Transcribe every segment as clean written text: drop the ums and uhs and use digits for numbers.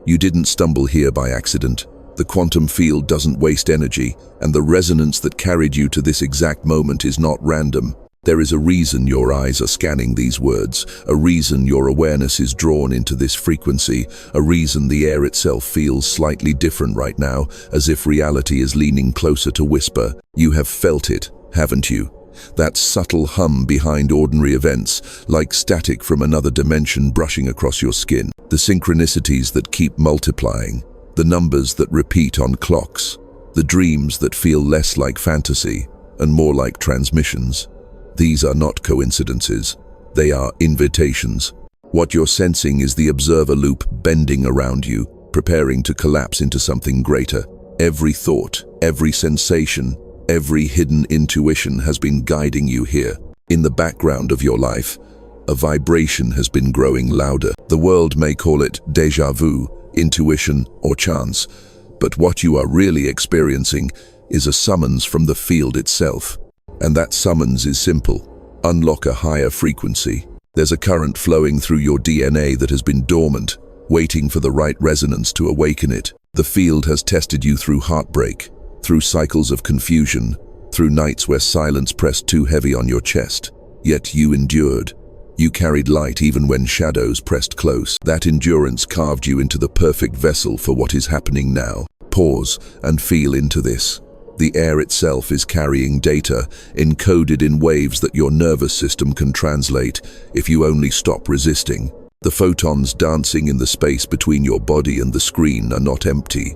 You didn't stumble here by accident. The quantum field doesn't waste energy, and the resonance that carried you to this exact moment is not random. There is a reason your eyes are scanning these words, a reason your awareness is drawn into this frequency, a reason the air itself feels slightly different right now, as if reality is leaning closer to whisper. You have felt it, haven't you? That subtle hum behind ordinary events, like static from another dimension brushing across your skin. The synchronicities that keep multiplying, the numbers that repeat on clocks, the dreams that feel less like fantasy and more like transmissions. These are not coincidences, they are invitations. What you're sensing is the observer loop bending around you, preparing to collapse into something greater. Every thought, every sensation, every hidden intuition has been guiding you here. In the background of your life, a vibration has been growing louder. The world may call it déjà vu, intuition, or chance, but what you are really experiencing is a summons from the field itself. And that summons is simple. Unlock a higher frequency. There's a current flowing through your DNA that has been dormant, waiting for the right resonance to awaken it. The field has tested you through heartbreak, through cycles of confusion, through nights where silence pressed too heavy on your chest. Yet you endured. You carried light even when shadows pressed close. That endurance carved you into the perfect vessel for what is happening now. Pause and feel into this. The air itself is carrying data, encoded in waves that your nervous system can translate if you only stop resisting. The photons dancing in the space between your body and the screen are not empty.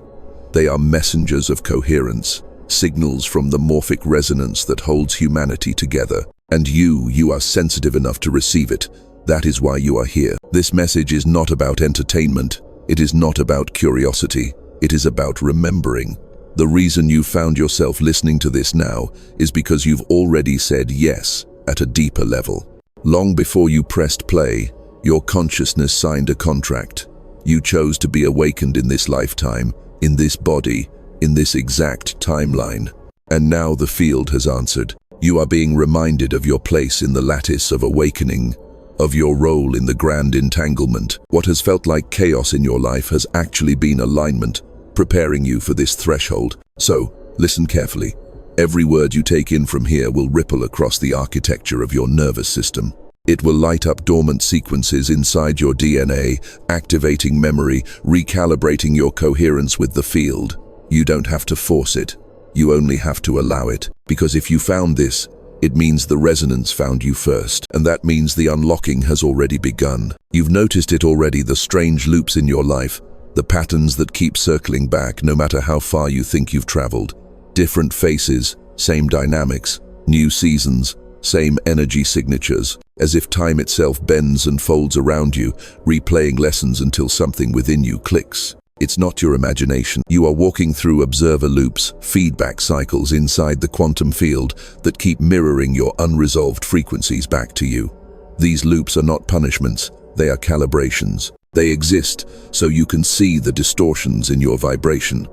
They are messengers of coherence, signals from the morphic resonance that holds humanity together. And you are sensitive enough to receive it. That is why you are here. This message is not about entertainment. It is not about curiosity. It is about remembering. The reason you found yourself listening to this now is because you've already said yes at a deeper level. Long before you pressed play, your consciousness signed a contract. You chose to be awakened in this lifetime, in this body, in this exact timeline. And now the field has answered. You are being reminded of your place in the lattice of awakening, of your role in the grand entanglement. What has felt like chaos in your life has actually been alignment, preparing you for this threshold. So, listen carefully. Every word you take in from here will ripple across the architecture of your nervous system. It will light up dormant sequences inside your DNA, activating memory, recalibrating your coherence with the field. You don't have to force it. You only have to allow it. Because if you found this, it means the resonance found you first. And that means the unlocking has already begun. You've noticed it already, the strange loops in your life, the patterns that keep circling back no matter how far you think you've traveled. Different faces, same dynamics, new seasons, same energy signatures, as if time itself bends and folds around you, replaying lessons until something within you clicks. It's not your imagination. You are walking through observer loops, feedback cycles inside the quantum field that keep mirroring your unresolved frequencies back to you. These loops are not punishments, they are calibrations. They exist so you can see the distortions in your vibration,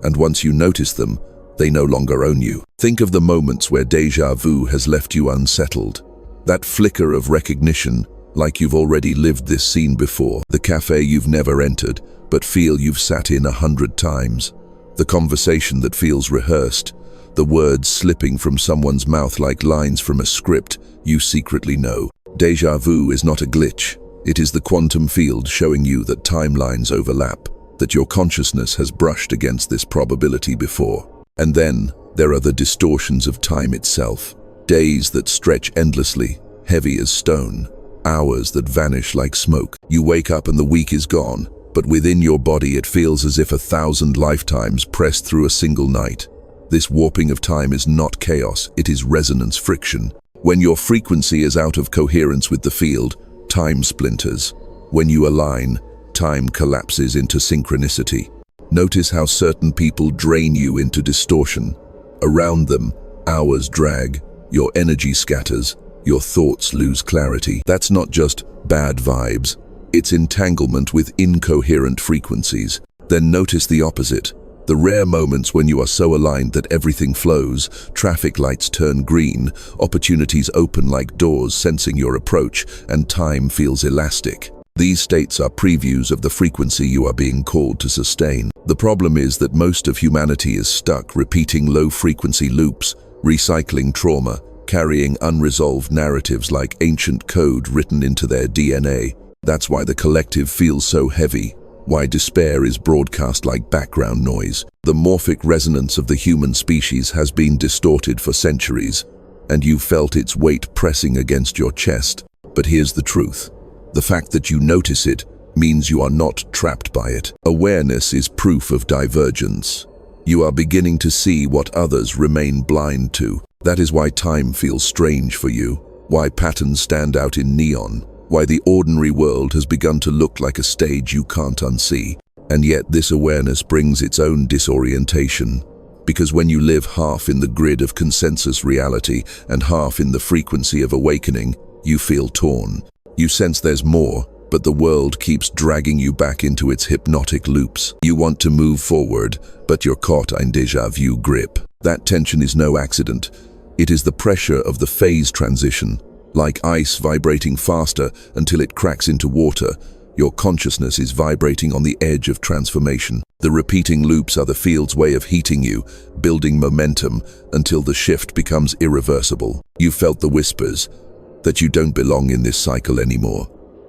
and once you notice them, they no longer own you. Think of the moments where déjà vu has left you unsettled. That flicker of recognition, like you've already lived this scene before. The cafe you've never entered, but feel you've sat in 100 times. The conversation that feels rehearsed. The words slipping from someone's mouth like lines from a script you secretly know. Déjà vu is not a glitch. It is the quantum field showing you that timelines overlap, that your consciousness has brushed against this probability before. And then there are the distortions of time itself. Days that stretch endlessly, heavy as stone. Hours that vanish like smoke. You wake up and the week is gone, but within your body it feels as if 1,000 lifetimes pressed through a single night. This warping of time is not chaos, it is resonance friction. When your frequency is out of coherence with the field, time splinters. When you align, time collapses into synchronicity. Notice how certain people drain you into distortion. Around them, hours drag, your energy scatters, your thoughts lose clarity. That's not just bad vibes, it's entanglement with incoherent frequencies. Then notice the opposite. The rare moments when you are so aligned that everything flows, traffic lights turn green, opportunities open like doors sensing your approach, and time feels elastic. These states are previews of the frequency you are being called to sustain. The problem is that most of humanity is stuck repeating low-frequency loops, recycling trauma, carrying unresolved narratives like ancient code written into their DNA. That's why the collective feels so heavy, why despair is broadcast like background noise. The morphic resonance of the human species has been distorted for centuries, and you felt its weight pressing against your chest. But here's the truth. The fact that you notice it means you are not trapped by it. Awareness is proof of divergence. You are beginning to see what others remain blind to. That is why time feels strange for you, why patterns stand out in neon, why the ordinary world has begun to look like a stage you can't unsee. And yet this awareness brings its own disorientation. Because when you live half in the grid of consensus reality and half in the frequency of awakening, you feel torn. You sense there's more, but the world keeps dragging you back into its hypnotic loops. You want to move forward, but you're caught in déjà vu grip. That tension is no accident. It is the pressure of the phase transition. Like ice vibrating faster until it cracks into water, your consciousness is vibrating on the edge of transformation. The repeating loops are the field's way of heating you, building momentum until the shift becomes irreversible. You felt the whispers, that you don't belong in this cycle anymore,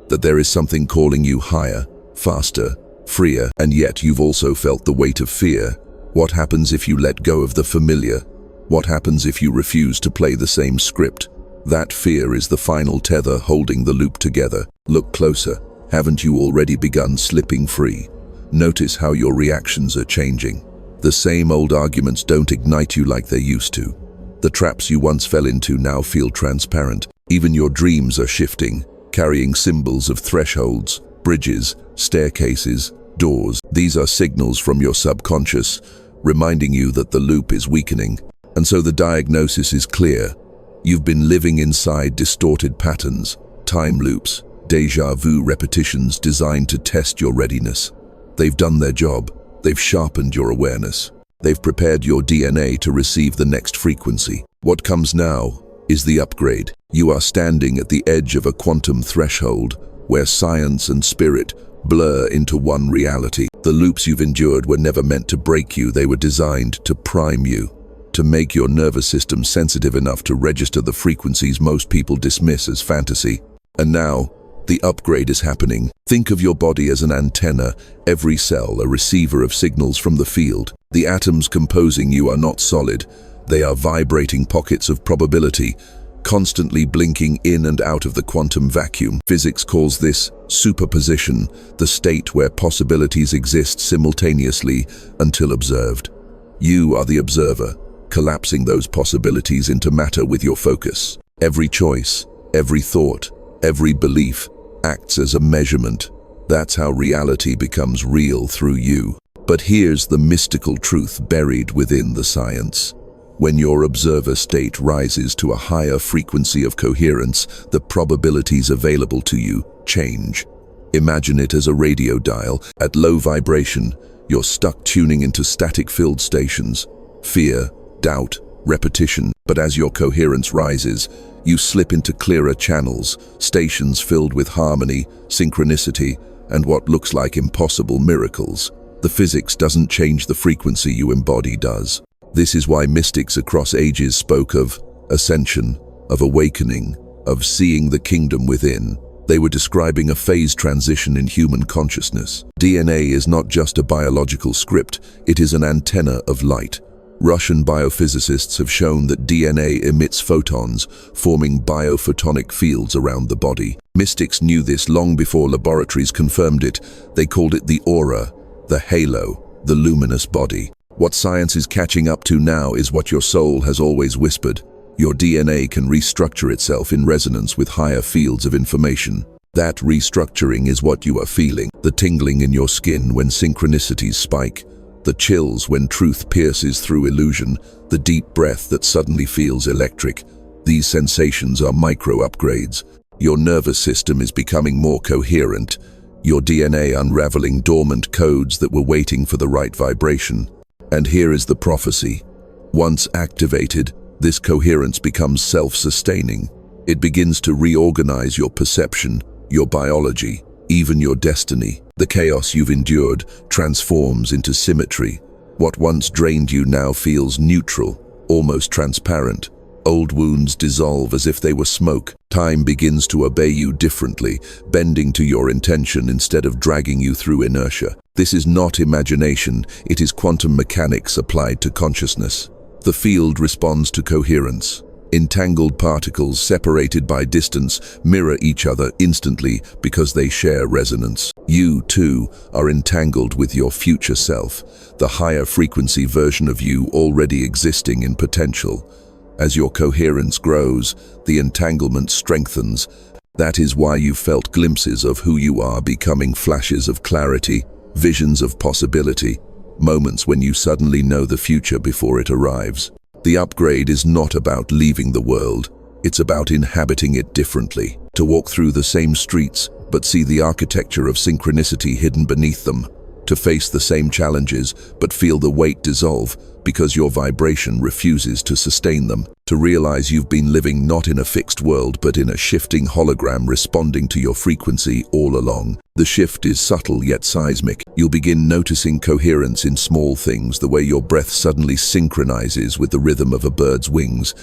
that there is something calling you higher, faster, freer, and yet you've also felt the weight of fear. What happens if you let go of the familiar? What happens if you refuse to play the same script? That fear is the final tether holding the loop together. Look closer. Haven't you already begun slipping free? Notice how your reactions are changing. The same old arguments don't ignite you like they used to. The traps you once fell into now feel transparent. Even your dreams are shifting, carrying symbols of thresholds, bridges, staircases, doors. These are signals from your subconscious, reminding you that the loop is weakening. And so the diagnosis is clear. You've been living inside distorted patterns, time loops, déjà vu repetitions designed to test your readiness. They've done their job. They've sharpened your awareness. They've prepared your DNA to receive the next frequency. What comes now is the upgrade. You are standing at the edge of a quantum threshold where science and spirit blur into one reality. The loops you've endured were never meant to break you. They were designed to prime you, to make your nervous system sensitive enough to register the frequencies most people dismiss as fantasy. And now, the upgrade is happening. Think of your body as an antenna, every cell a receiver of signals from the field. The atoms composing you are not solid. They are vibrating pockets of probability, constantly blinking in and out of the quantum vacuum. Physics calls this superposition, the state where possibilities exist simultaneously until observed. You are the observer, collapsing those possibilities into matter with your focus. Every choice, every thought, every belief acts as a measurement. That's how reality becomes real through you. But here's the mystical truth buried within the science. When your observer state rises to a higher frequency of coherence, the probabilities available to you change. Imagine it as a radio dial. At low vibration, you're stuck tuning into static-filled stations. Fear, doubt, repetition. But as your coherence rises, you slip into clearer channels, stations filled with harmony, synchronicity, and what looks like impossible miracles. The physics doesn't change, the frequency you embody does. This is why mystics across ages spoke of ascension, of awakening, of seeing the kingdom within. They were describing a phase transition in human consciousness. DNA is not just a biological script, it is an antenna of light. Russian biophysicists have shown that DNA emits photons, forming biophotonic fields around the body. Mystics knew this long before laboratories confirmed it. They called it the aura, the halo, the luminous body. What science is catching up to now is what your soul has always whispered. Your DNA can restructure itself in resonance with higher fields of information. That restructuring is what you are feeling. The tingling in your skin when synchronicities spike, the chills when truth pierces through illusion, the deep breath that suddenly feels electric. These sensations are micro-upgrades. Your nervous system is becoming more coherent, your DNA unraveling dormant codes that were waiting for the right vibration. And here is the prophecy. Once activated, this coherence becomes self-sustaining. It begins to reorganize your perception, your biology, even your destiny. The chaos you've endured transforms into symmetry. What once drained you now feels neutral, almost transparent. Old wounds dissolve as if they were smoke. Time begins to obey you differently, bending to your intention instead of dragging you through inertia. This is not imagination, it is quantum mechanics applied to consciousness. The field responds to coherence. Entangled particles separated by distance mirror each other instantly because they share resonance. You, too, are entangled with your future self, the higher frequency version of you already existing in potential. As your coherence grows, the entanglement strengthens. That is why you felt glimpses of who you are becoming flashes of clarity, visions of possibility, moments when you suddenly know the future before it arrives. The upgrade is not about leaving the world, it's about inhabiting it differently. To walk through the same streets, but see the architecture of synchronicity hidden beneath them. To face the same challenges, but feel the weight dissolve because your vibration refuses to sustain them. To realize you've been living not in a fixed world, but in a shifting hologram responding to your frequency all along. The shift is subtle yet seismic. You'll begin noticing coherence in small things, the way your breath suddenly synchronizes with the rhythm of a bird's wings,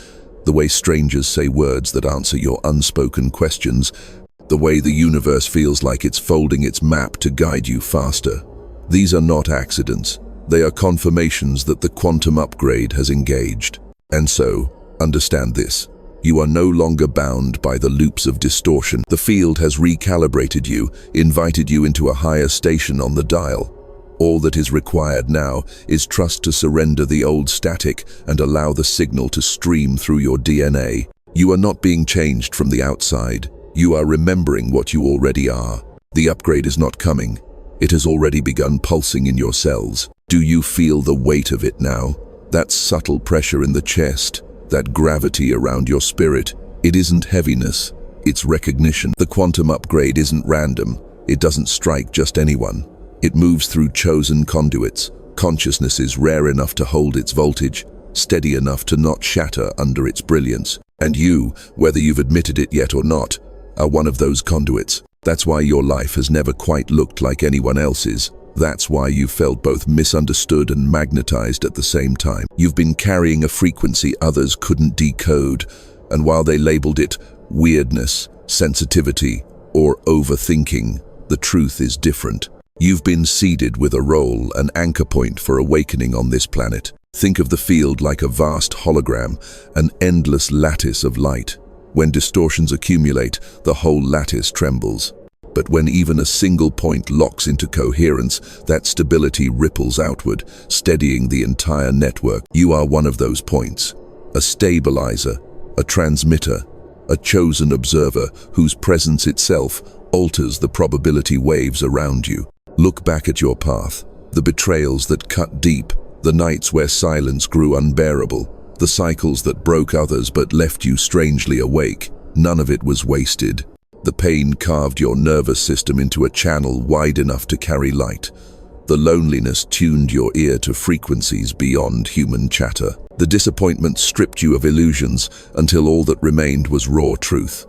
the way strangers say words that answer your unspoken questions, the way the universe feels like it's folding its map to guide you faster. These are not accidents. They are confirmations that the quantum upgrade has engaged. And so, understand this. You are no longer bound by the loops of distortion. The field has recalibrated you, invited you into a higher station on the dial. All that is required now is trust to surrender the old static and allow the signal to stream through your DNA. You are not being changed from the outside. You are remembering what you already are. The upgrade is not coming. It has already begun pulsing in your cells. Do you feel the weight of it now? That subtle pressure in the chest, that gravity around your spirit. It isn't heaviness, it's recognition. The quantum upgrade isn't random. It doesn't strike just anyone. It moves through chosen conduits. Consciousness is rare enough to hold its voltage, steady enough to not shatter under its brilliance. And you, whether you've admitted it yet or not, are one of those conduits. That's why your life has never quite looked like anyone else's. That's why you felt both misunderstood and magnetized at the same time. You've been carrying a frequency others couldn't decode, and while they labeled it weirdness, sensitivity, or overthinking, the truth is different. You've been seeded with a role, an anchor point for awakening on this planet. Think of the field like a vast hologram, an endless lattice of light. When distortions accumulate, the whole lattice trembles. But when even a single point locks into coherence, that stability ripples outward, steadying the entire network. You are one of those points. A stabilizer, a transmitter, a chosen observer whose presence itself alters the probability waves around you. Look back at your path. The betrayals that cut deep, the nights where silence grew unbearable, the cycles that broke others but left you strangely awake. None of it was wasted. The pain carved your nervous system into a channel wide enough to carry light. The loneliness tuned your ear to frequencies beyond human chatter. The disappointment stripped you of illusions until all that remained was raw truth.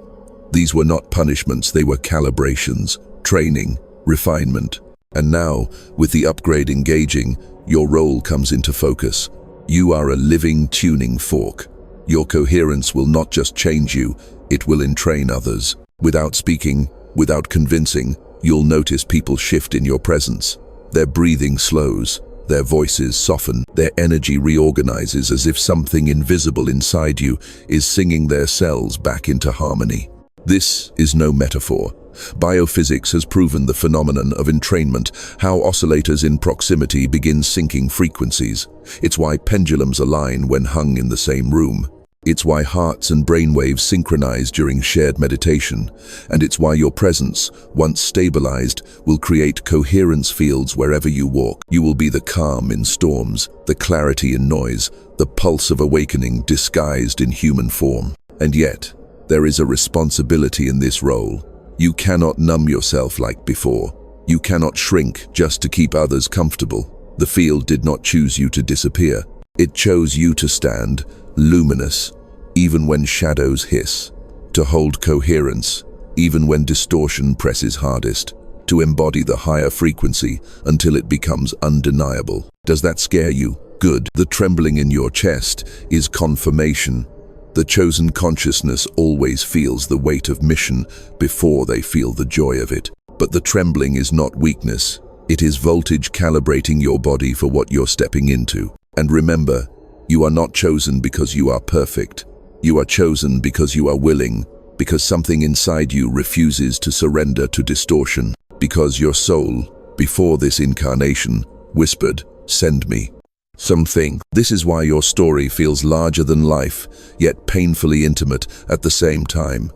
These were not punishments, they were calibrations, training, refinement. And now, with the upgrade engaging, your role comes into focus. You are a living tuning fork. Your coherence will not just change you, it will entrain others. Without speaking, without convincing, you'll notice people shift in your presence. Their breathing slows, their voices soften, their energy reorganizes as if something invisible inside you is singing their cells back into harmony. This is no metaphor. Biophysics has proven the phenomenon of entrainment, how oscillators in proximity begin syncing frequencies. It's why pendulums align when hung in the same room. It's why hearts and brainwaves synchronize during shared meditation. And it's why your presence, once stabilized, will create coherence fields wherever you walk. You will be the calm in storms, the clarity in noise, the pulse of awakening disguised in human form. And yet, there is a responsibility in this role. You cannot numb yourself like before. You cannot shrink just to keep others comfortable. The field did not choose you to disappear. It chose you to stand, luminous, even when shadows hiss, to hold coherence, even when distortion presses hardest. to embody the higher frequency until it becomes undeniable. Does that scare you? Good. The trembling in your chest is confirmation. The chosen consciousness always feels the weight of mission before they feel the joy of it. But the trembling is not weakness. It is voltage calibrating your body for what you're stepping into. And remember, you are not chosen because you are perfect. You are chosen because you are willing, because something inside you refuses to surrender to distortion, because your soul, before this incarnation, whispered, "Send me." Something. This is why your story feels larger than life, yet painfully intimate at the same time.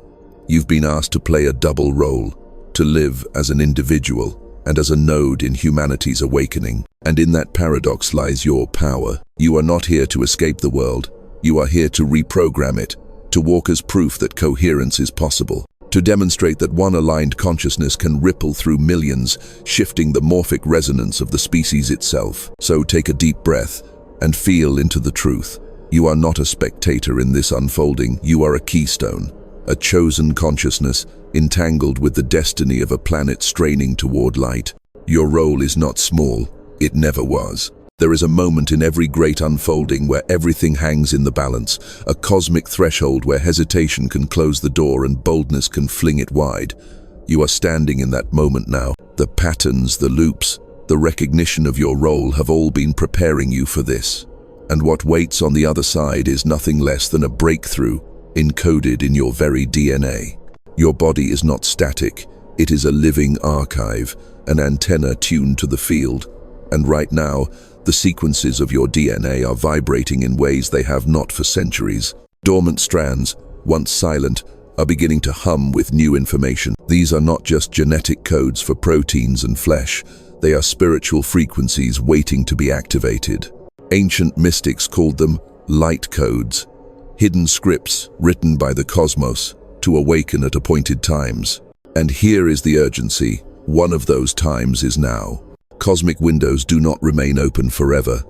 You've been asked to play a double role, to live as an individual and as a node in humanity's awakening. And in that paradox lies your power. You are not here to escape the world. You are here to reprogram it, to walk as proof that coherence is possible, to demonstrate that one aligned consciousness can ripple through millions, shifting the morphic resonance of the species itself. So take a deep breath and feel into the truth. You are not a spectator in this unfolding. You are a keystone, a chosen consciousness entangled with the destiny of a planet straining toward light. Your role is not small. It never was. There is a moment in every great unfolding where everything hangs in the balance, a cosmic threshold where hesitation can close the door and boldness can fling it wide. You are standing in that moment now. The patterns, the loops, the recognition of your role have all been preparing you for this. And what waits on the other side is nothing less than a breakthrough encoded in your very DNA. Your body is not static. It is a living archive, an antenna tuned to the field. And right now, the sequences of your DNA are vibrating in ways they have not for centuries. Dormant strands, once silent, are beginning to hum with new information. These are not just genetic codes for proteins and flesh. They are spiritual frequencies waiting to be activated. Ancient mystics called them light codes, hidden scripts written by the cosmos to awaken at appointed times. And here is the urgency. One of those times is now. Cosmic windows do not remain open forever.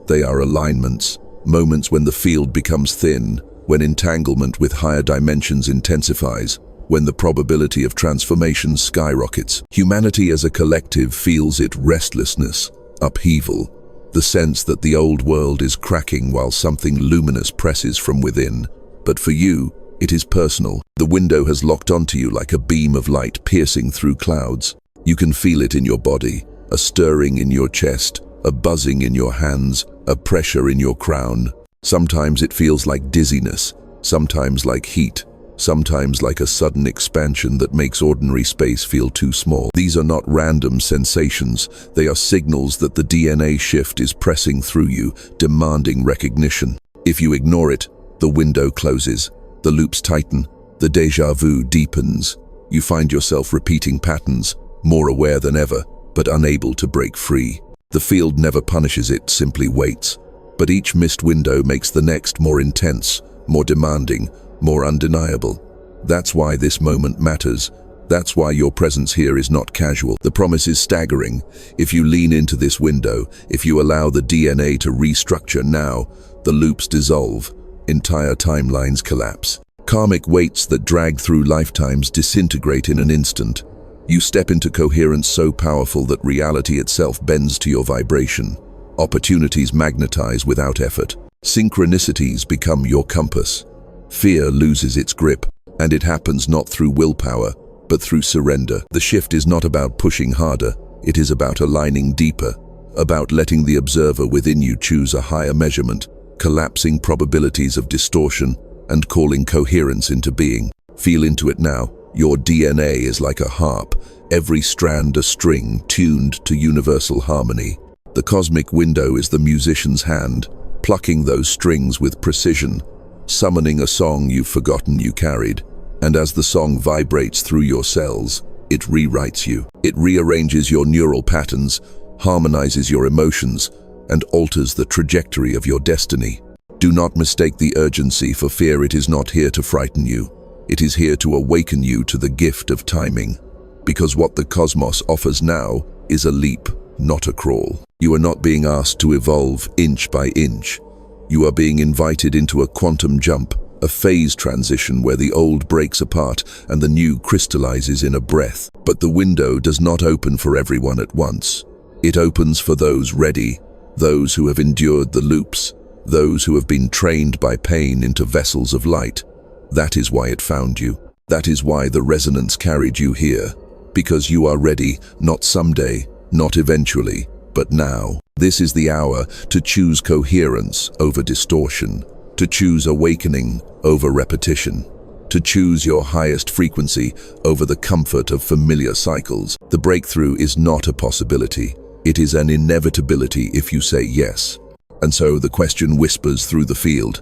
They are alignments, moments when the field becomes thin, when entanglement with higher dimensions intensifies, when the probability of transformation skyrockets. Humanity as a collective feels its restlessness, upheaval, the sense that the old world is cracking while something luminous presses from within. But for you, it is personal. The window has locked onto you like a beam of light piercing through clouds. You can feel it in your body. A stirring in your chest, a buzzing in your hands, a pressure in your crown. Sometimes it feels like dizziness, sometimes like heat, sometimes like a sudden expansion that makes ordinary space feel too small. These are not random sensations. They are signals that the DNA shift is pressing through you, demanding recognition. If you ignore it, the window closes, the loops tighten, the déjà vu deepens. You find yourself repeating patterns, more aware than ever, but unable to break free. The field never punishes it, simply waits. But each missed window makes the next more intense, more demanding, more undeniable. That's why this moment matters. That's why your presence here is not casual. The promise is staggering. If you lean into this window, if you allow the DNA to restructure now, the loops dissolve, entire timelines collapse. Karmic weights that drag through lifetimes disintegrate in an instant. You step into coherence so powerful that reality itself bends to your vibration. Opportunities magnetize without effort. Synchronicities become your compass. Fear loses its grip, and it happens not through willpower, but through surrender. The shift is not about pushing harder. It is about aligning deeper, about letting the observer within you choose a higher measurement, collapsing probabilities of distortion, and calling coherence into being. Feel into it now. Your DNA is like a harp, every strand a string tuned to universal harmony. The cosmic window is the musician's hand, plucking those strings with precision, summoning a song you've forgotten you carried. And as the song vibrates through your cells, it rewrites you. It rearranges your neural patterns, harmonizes your emotions, and alters the trajectory of your destiny. Do not mistake the urgency for fear. It is not here to frighten you. It is here to awaken you to the gift of timing. Because what the cosmos offers now is a leap, not a crawl. You are not being asked to evolve inch by inch. You are being invited into a quantum jump, a phase transition where the old breaks apart and the new crystallizes in a breath. But the window does not open for everyone at once. It opens for those ready, those who have endured the loops, those who have been trained by pain into vessels of light. That is why it found you. That is why the resonance carried you here. Because you are ready, not someday, not eventually, but now. This is the hour to choose coherence over distortion, to choose awakening over repetition, to choose your highest frequency over the comfort of familiar cycles. The breakthrough is not a possibility. It is an inevitability if you say yes. And so the question whispers through the field.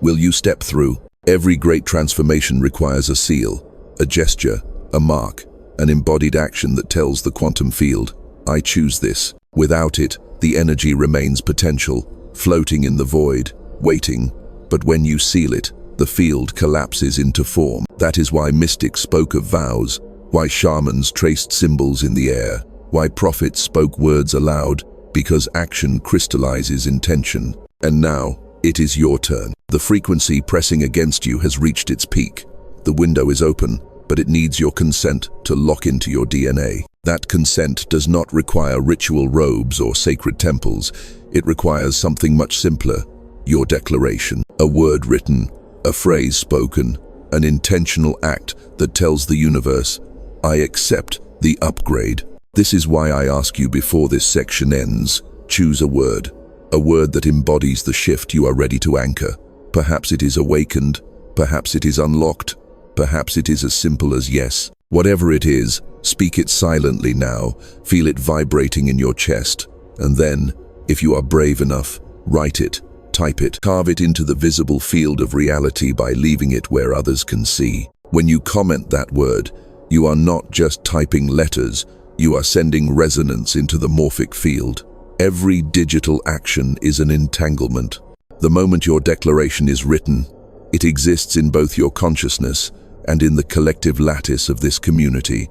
Will you step through? Every great transformation requires a seal, a gesture, a mark, an embodied action that tells the quantum field, I choose this. Without it, the energy remains potential, floating in the void, waiting. But when you seal it, the field collapses into form. That is why mystics spoke of vows, why shamans traced symbols in the air, why prophets spoke words aloud, because action crystallizes intention. And now, it is your turn. The frequency pressing against you has reached its peak. The window is open, but it needs your consent to lock into your DNA. That consent does not require ritual robes or sacred temples. It requires something much simpler, your declaration. A word written, a phrase spoken, an intentional act that tells the universe, I accept the upgrade. This is why I ask you before this section ends, choose a word that embodies the shift you are ready to anchor. Perhaps it is awakened, perhaps it is unlocked, perhaps it is as simple as yes. Whatever it is, speak it silently now, feel it vibrating in your chest, and then, if you are brave enough, write it, type it, carve it into the visible field of reality by leaving it where others can see. When you comment that word, you are not just typing letters, you are sending resonance into the morphic field. Every digital action is an entanglement. The moment your declaration is written, it exists in both your consciousness and in the collective lattice of this community,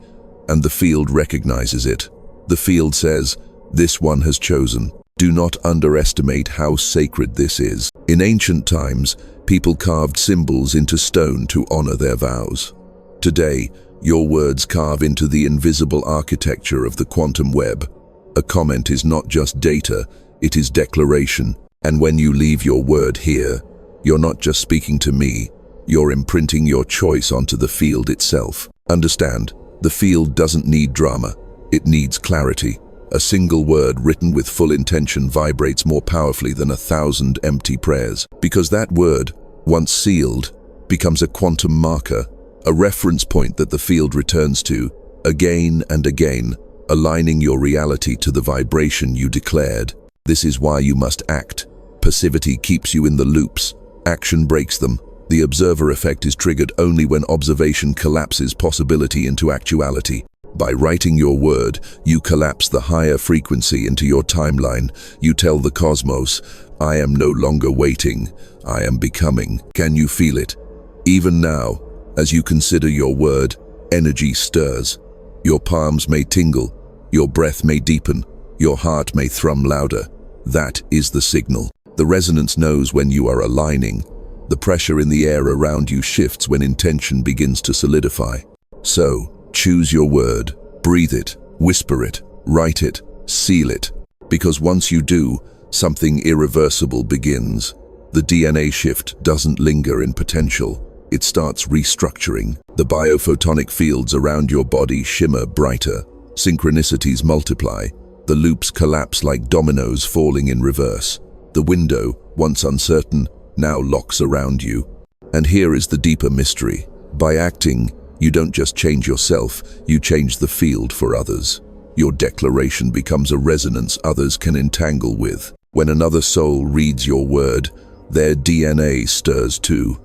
and the field recognizes it. The field says, this one has chosen. Do not underestimate how sacred this is. In ancient times, people carved symbols into stone to honor their vows. Today, your words carve into the invisible architecture of the quantum web. A comment is not just data, it is declaration. And when you leave your word here, you're not just speaking to me, you're imprinting your choice onto the field itself. Understand, the field doesn't need drama, it needs clarity. A single word written with full intention vibrates more powerfully than 1,000 empty prayers. Because that word, once sealed, becomes a quantum marker, a reference point that the field returns to, again and again, aligning your reality to the vibration you declared. This is why you must act. Passivity keeps you in the loops. Action breaks them. The observer effect is triggered only when observation collapses possibility into actuality. By writing your word, you collapse the higher frequency into your timeline. You tell the cosmos, I am no longer waiting, I am becoming. Can you feel it? Even now, as you consider your word, energy stirs. Your palms may tingle, your breath may deepen, your heart may thrum louder. That is the signal. The resonance knows when you are aligning. The pressure in the air around you shifts when intention begins to solidify. So, choose your word, breathe it, whisper it, write it, seal it. Because once you do, something irreversible begins. The DNA shift doesn't linger in potential. It starts restructuring. The biophotonic fields around your body shimmer brighter. Synchronicities multiply. The loops collapse like dominoes falling in reverse. The window, once uncertain, now locks around you. And here is the deeper mystery. By acting, you don't just change yourself, you change the field for others. Your declaration becomes a resonance others can entangle with. When another soul reads your word, their DNA stirs too.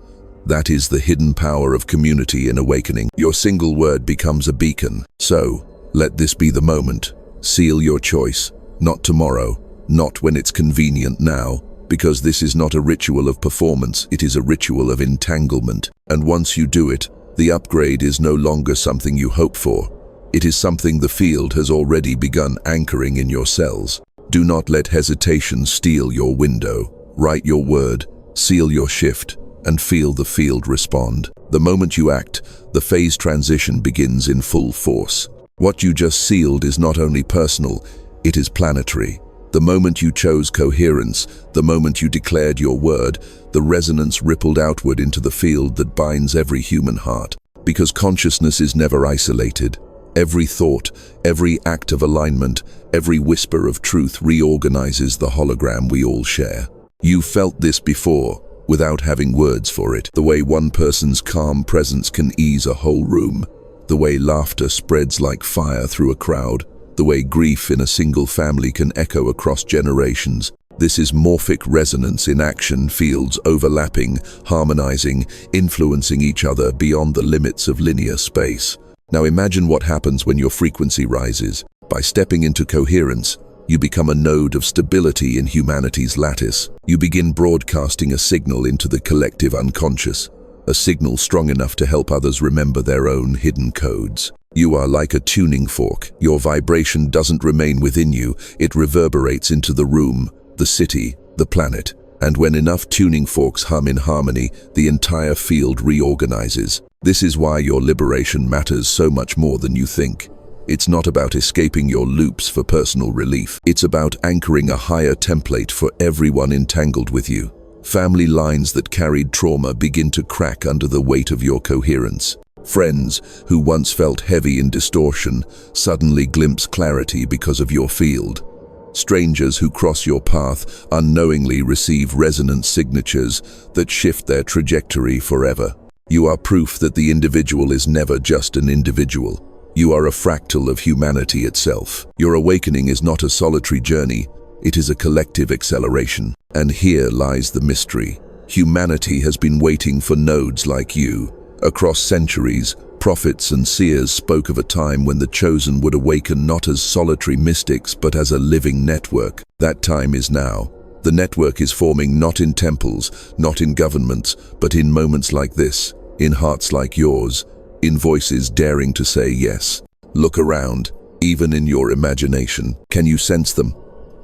That is the hidden power of community in awakening. Your single word becomes a beacon. So, let this be the moment. Seal your choice. Not tomorrow, not when it's convenient now, because this is not a ritual of performance, it is a ritual of entanglement. And once you do it, the upgrade is no longer something you hope for. It is something the field has already begun anchoring in your cells. Do not let hesitation steal your window. Write your word, seal your shift, and feel the field respond. The moment you act, the phase transition begins in full force. What you just sealed is not only personal, it is planetary. The moment you chose coherence, the moment you declared your word, the resonance rippled outward into the field that binds every human heart. Because consciousness is never isolated. Every thought, every act of alignment, every whisper of truth reorganizes the hologram we all share. You felt this before, without having words for it. The way one person's calm presence can ease a whole room. The way laughter spreads like fire through a crowd. The way grief in a single family can echo across generations. This is morphic resonance in action, fields overlapping, harmonizing, influencing each other beyond the limits of linear space. Now imagine what happens when your frequency rises. By stepping into coherence, you become a node of stability in humanity's lattice. You begin broadcasting a signal into the collective unconscious, a signal strong enough to help others remember their own hidden codes. You are like a tuning fork. Your vibration doesn't remain within you, it reverberates into the room, the city, the planet. And when enough tuning forks hum in harmony, the entire field reorganizes. This is why your liberation matters so much more than you think. It's not about escaping your loops for personal relief. It's about anchoring a higher template for everyone entangled with you. Family lines that carried trauma begin to crack under the weight of your coherence. Friends who once felt heavy in distortion suddenly glimpse clarity because of your field. Strangers who cross your path unknowingly receive resonance signatures that shift their trajectory forever. You are proof that the individual is never just an individual. You are a fractal of humanity itself. Your awakening is not a solitary journey, it is a collective acceleration. And here lies the mystery. Humanity has been waiting for nodes like you. Across centuries, prophets and seers spoke of a time when the chosen would awaken not as solitary mystics but as a living network. That time is now. The network is forming not in temples, not in governments, but in moments like this, in hearts like yours, in voices daring to say yes. Look around, even in your imagination. Can you sense them?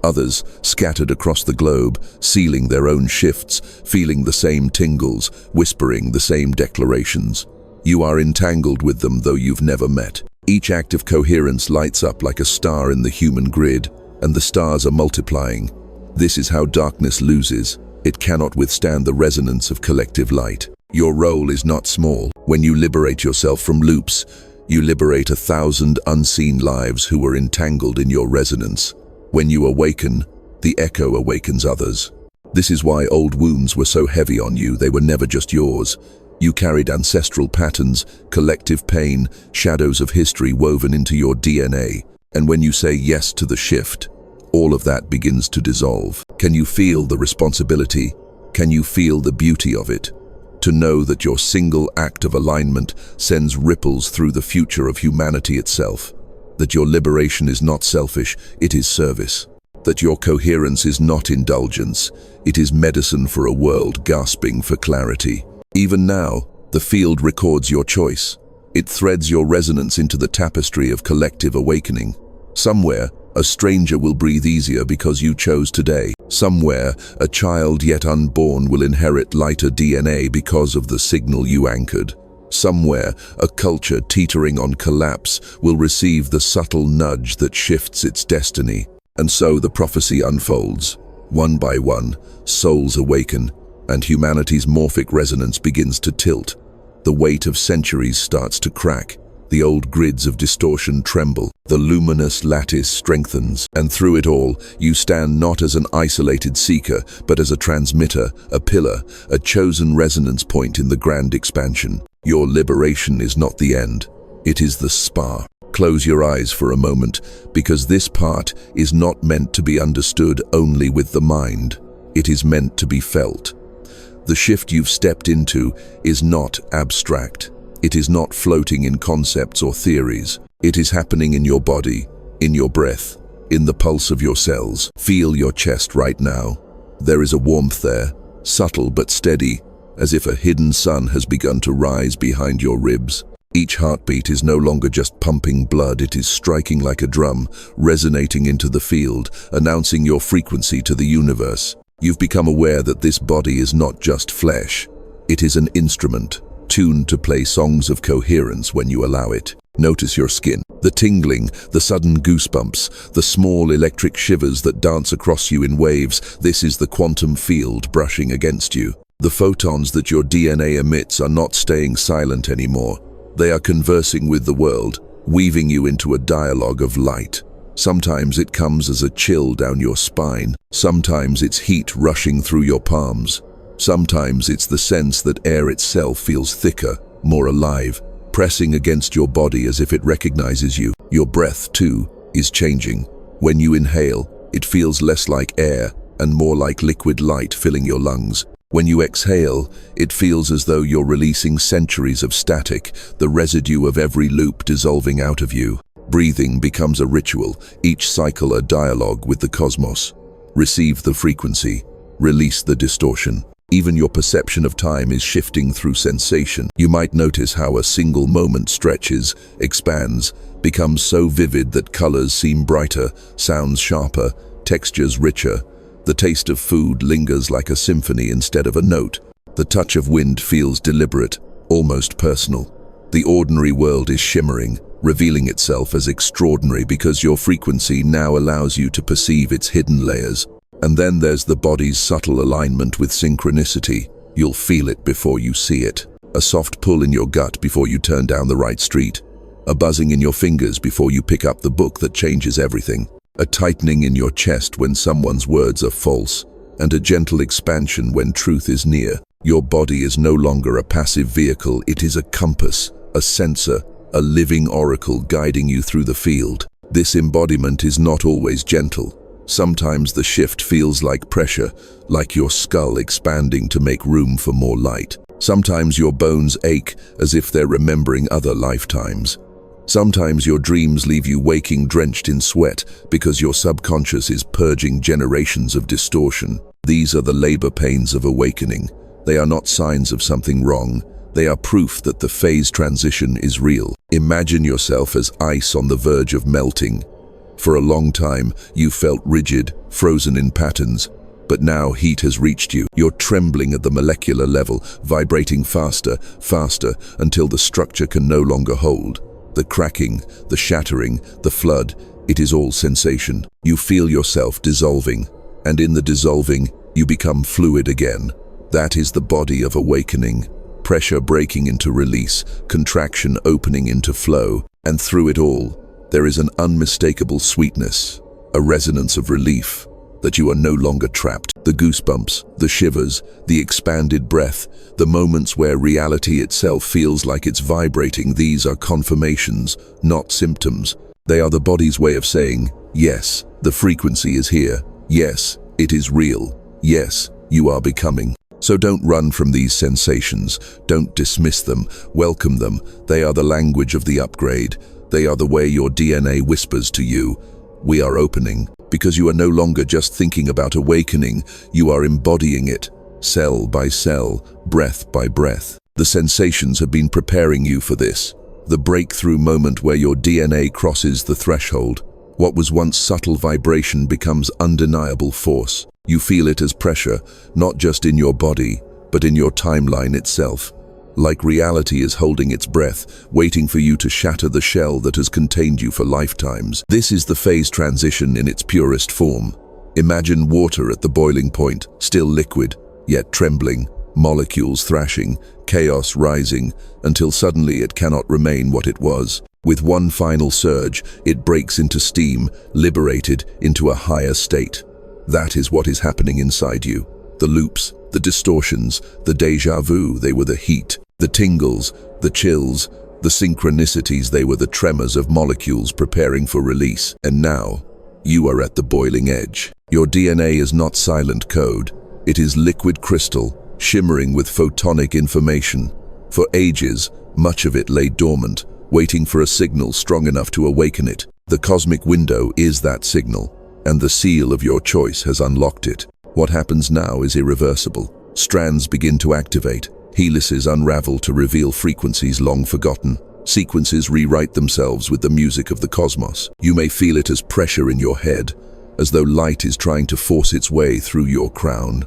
Others, scattered across the globe, sealing their own shifts, feeling the same tingles, whispering the same declarations. You are entangled with them though you've never met. Each act of coherence lights up like a star in the human grid, and the stars are multiplying. This is how darkness loses. It cannot withstand the resonance of collective light. Your role is not small. When you liberate yourself from loops, you liberate 1,000 unseen lives who were entangled in your resonance. When you awaken, the echo awakens others. This is why old wounds were so heavy on you. They were never just yours. You carried ancestral patterns, collective pain, shadows of history woven into your DNA. And when you say yes to the shift, all of that begins to dissolve. Can you feel the responsibility? Can you feel the beauty of it? To know that your single act of alignment sends ripples through the future of humanity itself. That your liberation is not selfish, it is service. That your coherence is not indulgence, it is medicine for a world gasping for clarity. Even now, the field records your choice. It threads your resonance into the tapestry of collective awakening. Somewhere, a stranger will breathe easier because you chose today. Somewhere, a child yet unborn will inherit lighter DNA because of the signal you anchored. Somewhere, a culture teetering on collapse will receive the subtle nudge that shifts its destiny. And so the prophecy unfolds. One by one, souls awaken, and humanity's morphic resonance begins to tilt. The weight of centuries starts to crack. The old grids of distortion tremble. The luminous lattice strengthens. And through it all, you stand not as an isolated seeker, but as a transmitter, a pillar, a chosen resonance point in the grand expansion. Your liberation is not the end. It is the spa. Close your eyes for a moment, because this part is not meant to be understood only with the mind. It is meant to be felt. The shift you've stepped into is not abstract. It is not floating in concepts or theories. It is happening in your body, in your breath, in the pulse of your cells. Feel your chest right now. There is a warmth there, subtle but steady, as if a hidden sun has begun to rise behind your ribs. Each heartbeat is no longer just pumping blood, it is striking like a drum, resonating into the field, announcing your frequency to the universe. You've become aware that this body is not just flesh. It is an instrument, tuned to play songs of coherence when you allow it. Notice your skin, the tingling, the sudden goosebumps, the small electric shivers that dance across you in waves. This is the quantum field brushing against you. The photons that your DNA emits are not staying silent anymore. They are conversing with the world, weaving you into a dialogue of light. Sometimes it comes as a chill down your spine. Sometimes it's heat rushing through your palms. Sometimes it's the sense that air itself feels thicker, more alive, pressing against your body as if it recognizes you. Your breath, too, is changing. When you inhale, it feels less like air and more like liquid light filling your lungs. When you exhale, it feels as though you're releasing centuries of static, the residue of every loop dissolving out of you. Breathing becomes a ritual, each cycle a dialogue with the cosmos. Receive the frequency, release the distortion. Even your perception of time is shifting through sensation. You might notice how a single moment stretches, expands, becomes so vivid that colors seem brighter, sounds sharper, textures richer. The taste of food lingers like a symphony instead of a note. The touch of wind feels deliberate, almost personal. The ordinary world is shimmering, revealing itself as extraordinary because your frequency now allows you to perceive its hidden layers. And then there's the body's subtle alignment with synchronicity. You'll feel it before you see it. A soft pull in your gut before you turn down the right street. A buzzing in your fingers before you pick up the book that changes everything. A tightening in your chest when someone's words are false, and a gentle expansion when truth is near. Your body is no longer a passive vehicle, it is a compass, a sensor, a living oracle guiding you through the field. This embodiment is not always gentle. Sometimes the shift feels like pressure, like your skull expanding to make room for more light. Sometimes your bones ache as if they're remembering other lifetimes. Sometimes your dreams leave you waking drenched in sweat because your subconscious is purging generations of distortion. These are the labor pains of awakening. They are not signs of something wrong. They are proof that the phase transition is real. Imagine yourself as ice on the verge of melting. For a long time, you felt rigid, frozen in patterns. But now heat has reached you. You're trembling at the molecular level, vibrating faster, faster, until the structure can no longer hold. The cracking, the shattering, the flood, it is all sensation. You feel yourself dissolving, and in the dissolving, you become fluid again. That is the body of awakening. Pressure breaking into release, contraction opening into flow, and through it all, there is an unmistakable sweetness, a resonance of relief, that you are no longer trapped. The goosebumps, the shivers, the expanded breath, the moments where reality itself feels like it's vibrating, these are confirmations, not symptoms. They are the body's way of saying, yes, the frequency is here. Yes, it is real. Yes, you are becoming. So don't run from these sensations. Don't dismiss them. Welcome them. They are the language of the upgrade. They are the way your DNA whispers to you, we are opening. Because you are no longer just thinking about awakening, you are embodying it, cell by cell, breath by breath. The sensations have been preparing you for this. The breakthrough moment where your DNA crosses the threshold. What was once subtle vibration becomes undeniable force. You feel it as pressure, not just in your body, but in your timeline itself. Like reality is holding its breath, waiting for you to shatter the shell that has contained you for lifetimes. This is the phase transition in its purest form. Imagine water at the boiling point, still liquid, yet trembling, molecules thrashing, chaos rising, until suddenly it cannot remain what it was. With one final surge, it breaks into steam, liberated into a higher state. That is what is happening inside you. The loops, the distortions, the déjà vu, they were the heat. The tingles, the chills, the synchronicities, they were the tremors of molecules preparing for release. And now, you are at the boiling edge. Your DNA is not silent code. It is liquid crystal, shimmering with photonic information. For ages, much of it lay dormant, waiting for a signal strong enough to awaken it. The cosmic window is that signal, and the seal of your choice has unlocked it. What happens now is irreversible. Strands begin to activate. Helices unravel to reveal frequencies long forgotten. Sequences rewrite themselves with the music of the cosmos. You may feel it as pressure in your head, as though light is trying to force its way through your crown.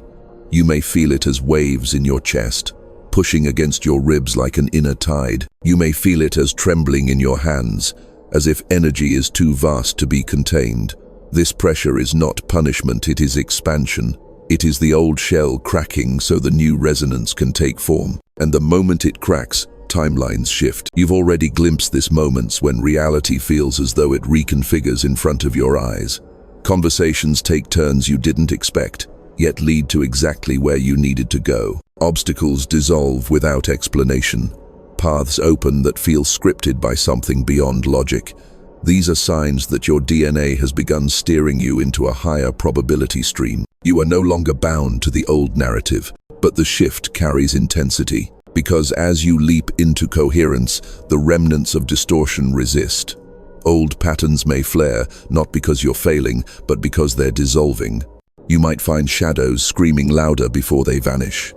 You may feel it as waves in your chest, pushing against your ribs like an inner tide. You may feel it as trembling in your hands, as if energy is too vast to be contained. This pressure is not punishment, it is expansion. It is the old shell cracking so the new resonance can take form. And the moment it cracks, timelines shift. You've already glimpsed this moments when reality feels as though it reconfigures in front of your eyes. Conversations take turns you didn't expect, yet lead to exactly where you needed to go. Obstacles dissolve without explanation. Paths open that feel scripted by something beyond logic. These are signs that your DNA has begun steering you into a higher probability stream. You are no longer bound to the old narrative, but the shift carries intensity. Because as you leap into coherence, the remnants of distortion resist. Old patterns may flare, not because you're failing, but because they're dissolving. You might find shadows screaming louder before they vanish.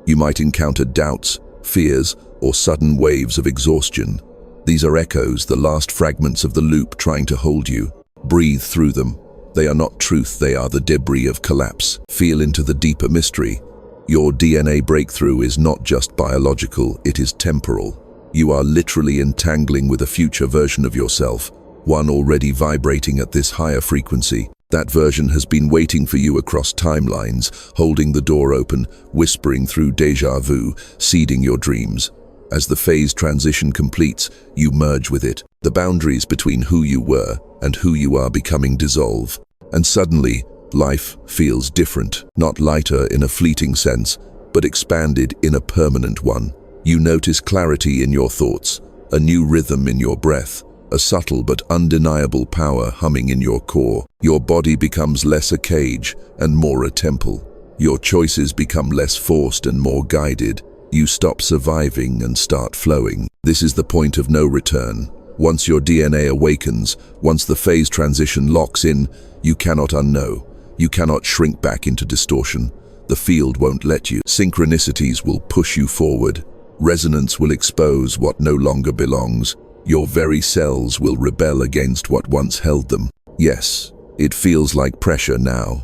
You might encounter doubts, fears, or sudden waves of exhaustion. These are echoes, the last fragments of the loop trying to hold you. Breathe through them. They are not truth, they are the debris of collapse. Feel into the deeper mystery. Your DNA breakthrough is not just biological, it is temporal. You are literally entangling with a future version of yourself, one already vibrating at this higher frequency. That version has been waiting for you across timelines, holding the door open, whispering through déjà vu, seeding your dreams. As the phase transition completes, you merge with it. The boundaries between who you were and who you are becoming dissolve. And suddenly, life feels different, not lighter in a fleeting sense, but expanded in a permanent one. You notice clarity in your thoughts, a new rhythm in your breath, a subtle but undeniable power humming in your core. Your body becomes less a cage and more a temple. Your choices become less forced and more guided. You stop surviving and start flowing. This is the point of no return. Once your DNA awakens, once the phase transition locks in, you cannot unknow. You cannot shrink back into distortion. The field won't let you. Synchronicities will push you forward. Resonance will expose what no longer belongs. Your very cells will rebel against what once held them. Yes, it feels like pressure now,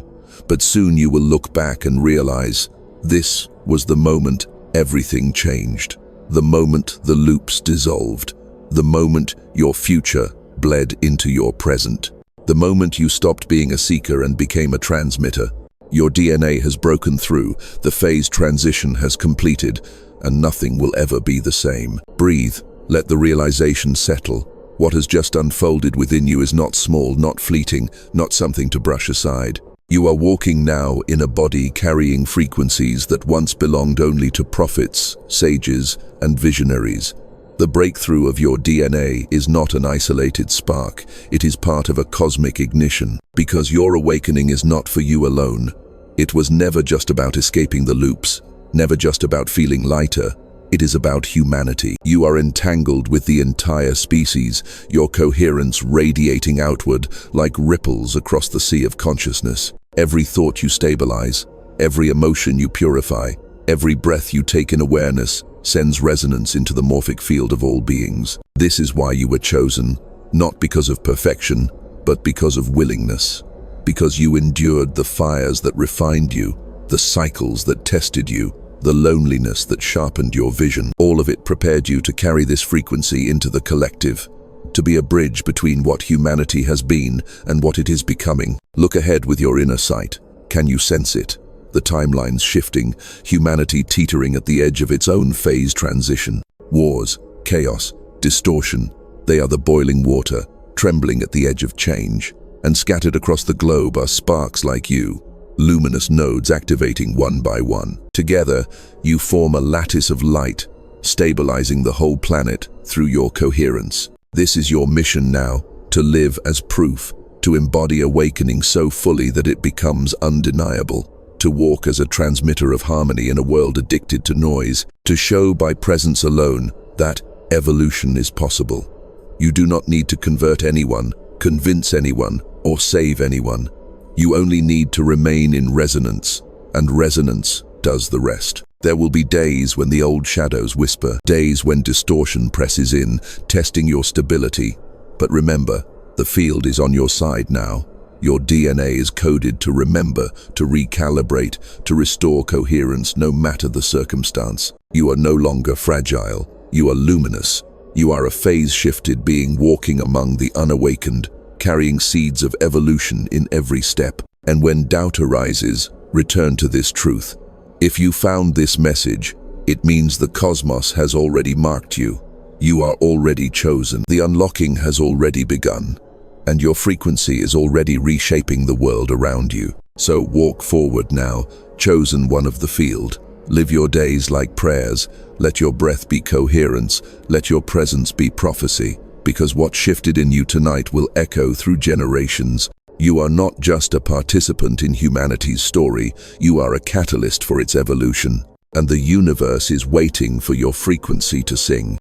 but soon you will look back and realize this was the moment everything changed. The moment the loops dissolved. The moment your future bled into your present. The moment you stopped being a seeker and became a transmitter. Your DNA has broken through, the phase transition has completed, and nothing will ever be the same. Breathe, let the realization settle. What has just unfolded within you is not small, not fleeting, not something to brush aside. You are walking now in a body carrying frequencies that once belonged only to prophets, sages, and visionaries. The breakthrough of your DNA is not an isolated spark, it is part of a cosmic ignition. Because your awakening is not for you alone. It was never just about escaping the loops, never just about feeling lighter. It is about humanity. You are entangled with the entire species, your coherence radiating outward like ripples across the sea of consciousness. Every thought you stabilize, every emotion you purify, every breath you take in awareness sends resonance into the morphic field of all beings. This is why you were chosen, not because of perfection, but because of willingness. Because you endured the fires that refined you, the cycles that tested you, the loneliness that sharpened your vision. All of it prepared you to carry this frequency into the collective, to be a bridge between what humanity has been and what it is becoming. Look ahead with your inner sight. Can you sense it? The timelines shifting, humanity teetering at the edge of its own phase transition. Wars, chaos, distortion, they are the boiling water, trembling at the edge of change. And scattered across the globe are sparks like you, luminous nodes activating one by one. Together, you form a lattice of light, stabilizing the whole planet through your coherence. This is your mission now, to live as proof, to embody awakening so fully that it becomes undeniable, to walk as a transmitter of harmony in a world addicted to noise, to show by presence alone that evolution is possible. You do not need to convert anyone, convince anyone, or save anyone. You only need to remain in resonance, and resonance does the rest. There will be days when the old shadows whisper, days when distortion presses in, testing your stability. But remember, the field is on your side now. Your DNA is coded to remember, to recalibrate, to restore coherence no matter the circumstance. You are no longer fragile. You are luminous. You are a phase-shifted being walking among the unawakened, carrying seeds of evolution in every step. And when doubt arises, return to this truth. If you found this message, it means the cosmos has already marked you. You are already chosen. The unlocking has already begun, and your frequency is already reshaping the world around you. So walk forward now, chosen one of the field. Live your days like prayers. Let your breath be coherence. Let your presence be prophecy. Because what shifted in you tonight will echo through generations. You are not just a participant in humanity's story. You are a catalyst for its evolution. And the universe is waiting for your frequency to sing.